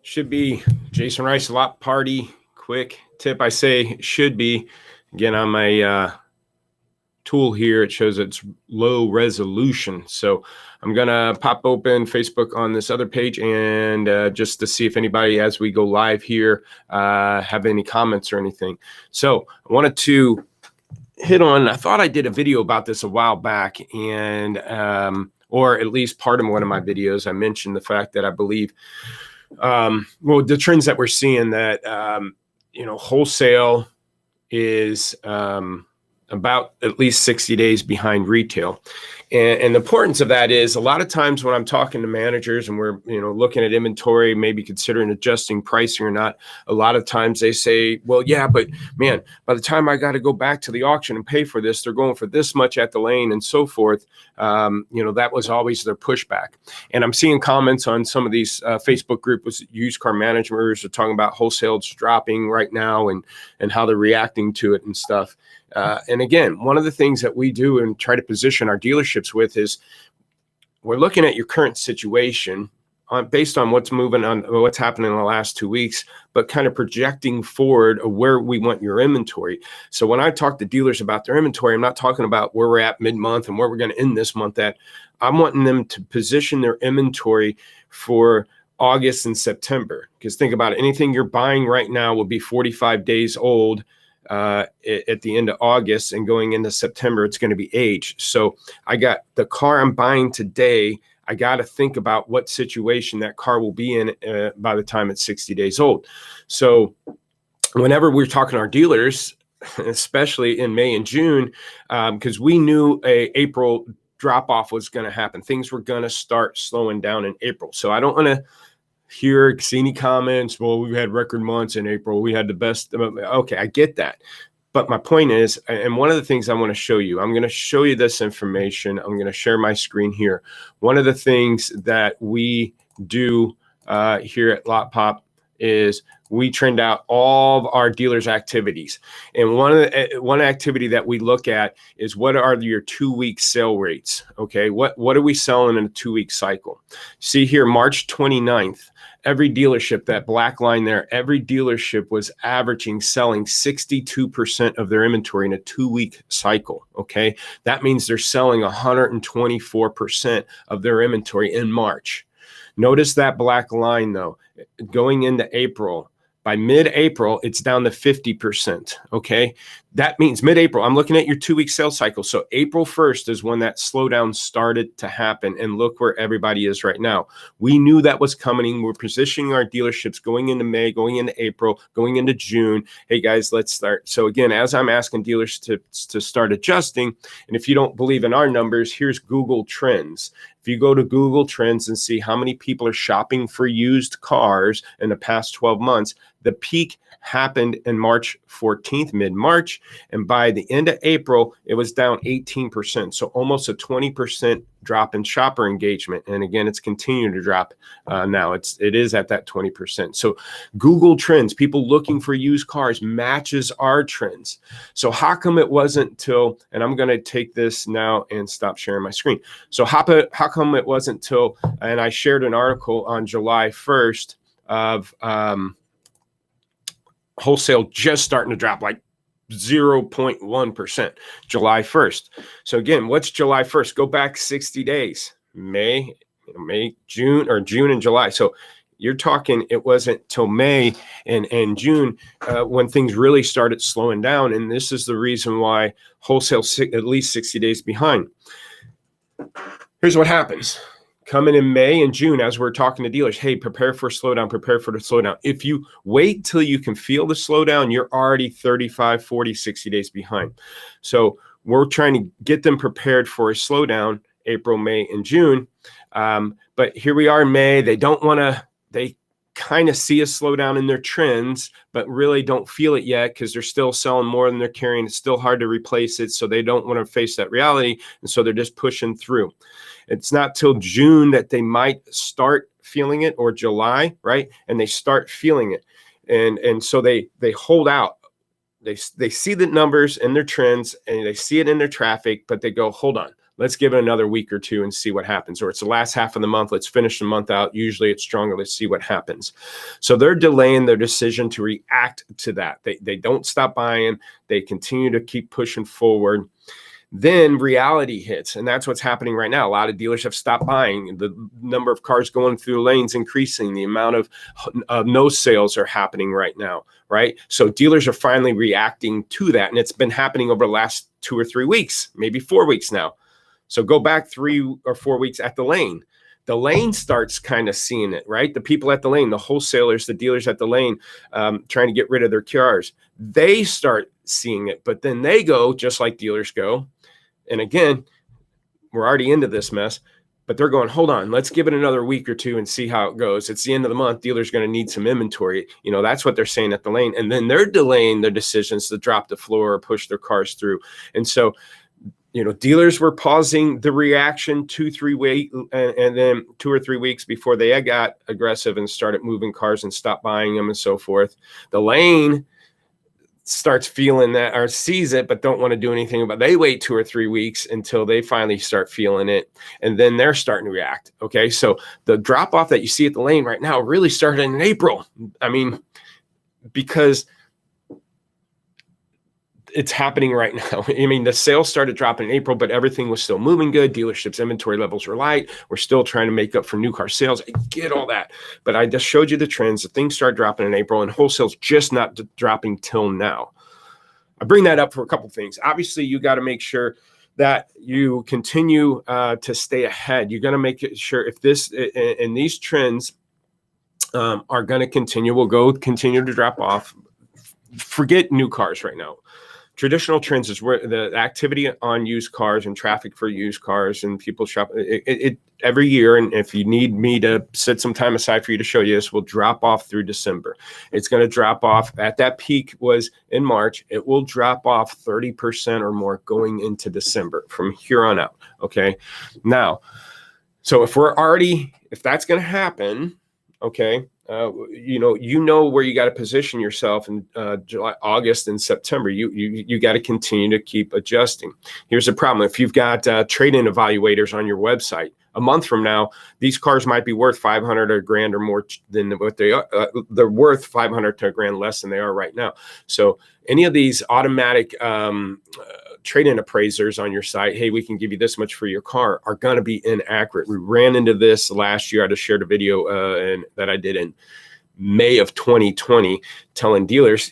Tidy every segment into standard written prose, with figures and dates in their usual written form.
Should be Jason Rice lot party. Quick tip, I say should be. Again, on my tool here, it shows it's low resolution. So I'm gonna pop open Facebook on this other page and just to see if anybody, as we go live here, have any comments or anything. So I wanted to hit on, I thought I did a video about this a while back, and or at least part of one of my videos, I mentioned the fact that I believe well, the trends that we're seeing that, wholesale is about at least 60 days behind retail. And the importance of that is a lot of times when I'm talking to managers and we're, looking at inventory, maybe considering adjusting pricing or not, a lot of times they say, well, yeah, but man, by the time I got to go back to the auction and pay for this, they're going for this much at the lane and so forth. That was always their pushback. And I'm seeing comments on some of these Facebook groups, used car managers are talking about wholesales dropping right now and how they're reacting to it and stuff. And again, one of the things that we do and try to position our dealerships with is we're looking at your current situation based on what's moving on, what's happening in the last 2 weeks, but kind of projecting forward of where we want your inventory. So when I talk to dealers about their inventory, I'm not talking about where we're at mid-month and where we're going to end this month at. I'm wanting them to position their inventory for August and September. Because think about it, anything you're buying right now will be 45 days old at the end of August, and going into September, it's going to be aged. So I got the car I'm buying today. I got to think about what situation that car will be in by the time it's 60 days old. So whenever we're talking to our dealers, especially in May and June, because we knew April drop off was going to happen. Things were going to start slowing down in April. So I don't want to see any comments. Well, we've had record months in April. We had the best. Okay, I get that. But my point is, and one of the things I want to show you, I'm going to show you this information. I'm going to share my screen here. One of the things that we do here at Lotpop is we trend out all of our dealers' activities. And one activity that we look at is what are your 2-week sale rates? Okay, what are we selling in a 2-week cycle? See here, March 29th, every dealership, that black line there, every dealership was averaging selling 62% of their inventory in a 2-week cycle. Okay, that means they're selling 124% of their inventory in March. Notice that black line though, going into April. By mid-April, it's down to 50%, okay? That means mid-April, I'm looking at your 2-week sales cycle. So April 1st is when that slowdown started to happen, and look where everybody is right now. We knew that was coming. We're positioning our dealerships going into May, going into April, going into June. Hey guys, let's start. So again, as I'm asking dealers to start adjusting, and if you don't believe in our numbers, here's Google Trends. If you go to Google Trends and see how many people are shopping for used cars in the past 12 months, the peak happened in March 14th, mid-March. And by the end of April, it was down 18%. So almost a 20% drop in shopper engagement. And again, it's continuing to drop now. It is at that 20%. So Google Trends, people looking for used cars, matches our trends. So how come it wasn't till, and I'm going to take this now and stop sharing my screen. So how come it wasn't till, and I shared an article on July 1st of wholesale just starting to drop like 0.1% July 1st. So again, what's July 1st? Go back 60 days, May, June and July. So you're talking, it wasn't till May and June when things really started slowing down. And this is the reason why wholesale at least 60 days behind. Here's what happens. Coming in May and June, as we're talking to dealers, hey, prepare for a slowdown, prepare for the slowdown. If you wait till you can feel the slowdown, you're already 35, 40, 60 days behind. So we're trying to get them prepared for a slowdown, April, May, and June. But here we are in May. They kind of see a slowdown in their trends, but really don't feel it yet because they're still selling more than they're carrying. It's still hard to replace it, so they don't want to face that reality, and so they're just pushing through. It's not till June that they might start feeling it, or July, right? And they start feeling it, and so they hold out. They see the numbers and their trends, and they see it in their traffic, but they go, hold on. let's give it another week or two and see what happens. Or it's the last half of the month, let's finish the month out. Usually it's stronger, let's see what happens. So they're delaying their decision to react to that. They don't stop buying, they continue to keep pushing forward. Then reality hits, and that's what's happening right now. A lot of dealers have stopped buying. The number of cars going through the lanes increasing. The amount of no sales are happening right now, right? So dealers are finally reacting to that, and it's been happening over the last 2 or 3 weeks, maybe 4 weeks now. So go back 3 or 4 weeks at the lane. The lane starts kind of seeing it, right? The people at the lane, the wholesalers, the dealers at the lane, trying to get rid of their cars, they start seeing it, but then they go just like dealers go. And again, we're already into this mess, but they're going, hold on, let's give it another week or two and see how it goes. It's the end of the month. Dealers going to need some inventory. That's what they're saying at the lane. And then they're delaying their decisions to drop the floor or push their cars through. And so, dealers were pausing the reaction 2-3 weeks, and then 2 or 3 weeks before they got aggressive and started moving cars and stopped buying them and so forth. The lane starts feeling that or sees it, but don't want to do anything about it. They wait 2 or 3 weeks until they finally start feeling it. And then they're starting to react. Okay. So the drop off that you see at the lane right now really started in April. I mean, because it's happening right now. I mean, the sales started dropping in April, but everything was still moving good. Dealerships inventory levels were light. We're still trying to make up for new car sales. I get all that, but I just showed you the trends. The things started dropping in April, and wholesale's just not dropping till now. I bring that up for a couple of things. Obviously, you got to make sure that you continue to stay ahead. You're going to make sure if this and these trends are going to continue, will continue to drop off. Forget new cars right now. Traditional trends is where the activity on used cars and traffic for used cars and people shop it every year. And if you need me to set some time aside for you to show you this, will drop off through December. It's going to drop off at that peak was in March. It will drop off 30% or more going into December from here on out. Okay. Now, so if that's going to happen, okay. You know where you got to position yourself in July, August, and September. You got to continue to keep adjusting. Here's the problem: if you've got trade-in evaluators on your website, a month from now, these cars might be worth $500 or $1,000 or more than what they are. They're worth $500 to $1,000 less than they are right now. So any of these automatic trade-in appraisers on your site, hey, we can give you this much for your car, are going to be inaccurate. We ran into this last year. I just shared a video that I did in May of 2020 telling dealers,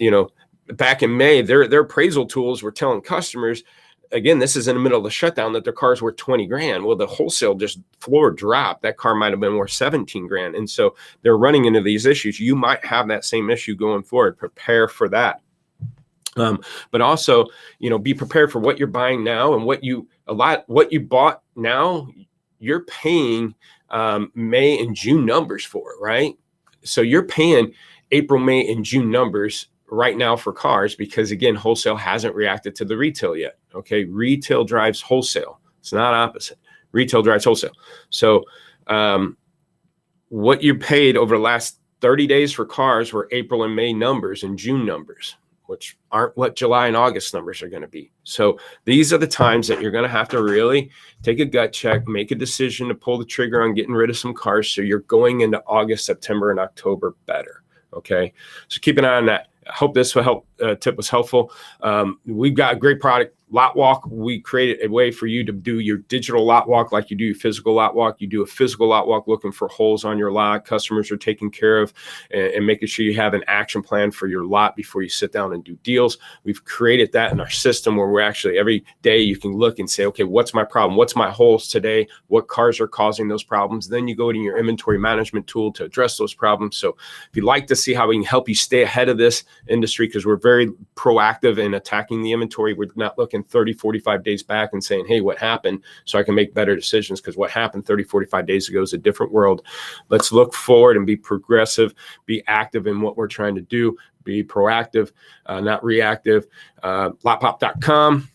back in May, their appraisal tools were telling customers, again, this is in the middle of the shutdown, that their car's worth $20,000. Well, the wholesale just floor dropped. That car might have been worth $17,000. And so they're running into these issues. You might have that same issue going forward. Prepare for that. But also, be prepared for what you're buying now and what you bought now, you're paying May and June numbers for, right? So you're paying April, May, and June numbers right now for cars because, again, wholesale hasn't reacted to the retail yet. Okay, retail drives wholesale. It's not opposite. Retail drives wholesale. So what you paid over the last 30 days for cars were April and May numbers and June numbers, which aren't what July and August numbers are going to be. So these are the times that you're going to have to really take a gut check, make a decision to pull the trigger on getting rid of some cars so you're going into August, September, and October better. Okay, so keep an eye on that. I hope this tip was helpful. We've got a great product, Lot Walk. We created a way for you to do your digital lot walk like you do your physical lot walk. You do a physical lot walk looking for holes on your lot. Customers are taken care of and making sure you have an action plan for your lot before you sit down and do deals. We've created that in our system where we're actually every day you can look and say, okay, what's my problem? What's my holes today? What cars are causing those problems? Then you go to your inventory management tool to address those problems. So if you'd like to see how we can help you stay ahead of this industry, because we're very proactive in attacking the inventory, we're not looking 30, 45 days back and saying, hey, what happened? So I can make better decisions, because what happened 30, 45 days ago is a different world. Let's look forward and be progressive, be active in what we're trying to do, be proactive, not reactive. Lotpop.com.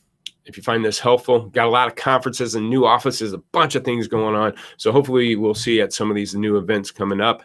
If you find this helpful, got a lot of conferences and new offices, a bunch of things going on. So hopefully we'll see you at some of these new events coming up.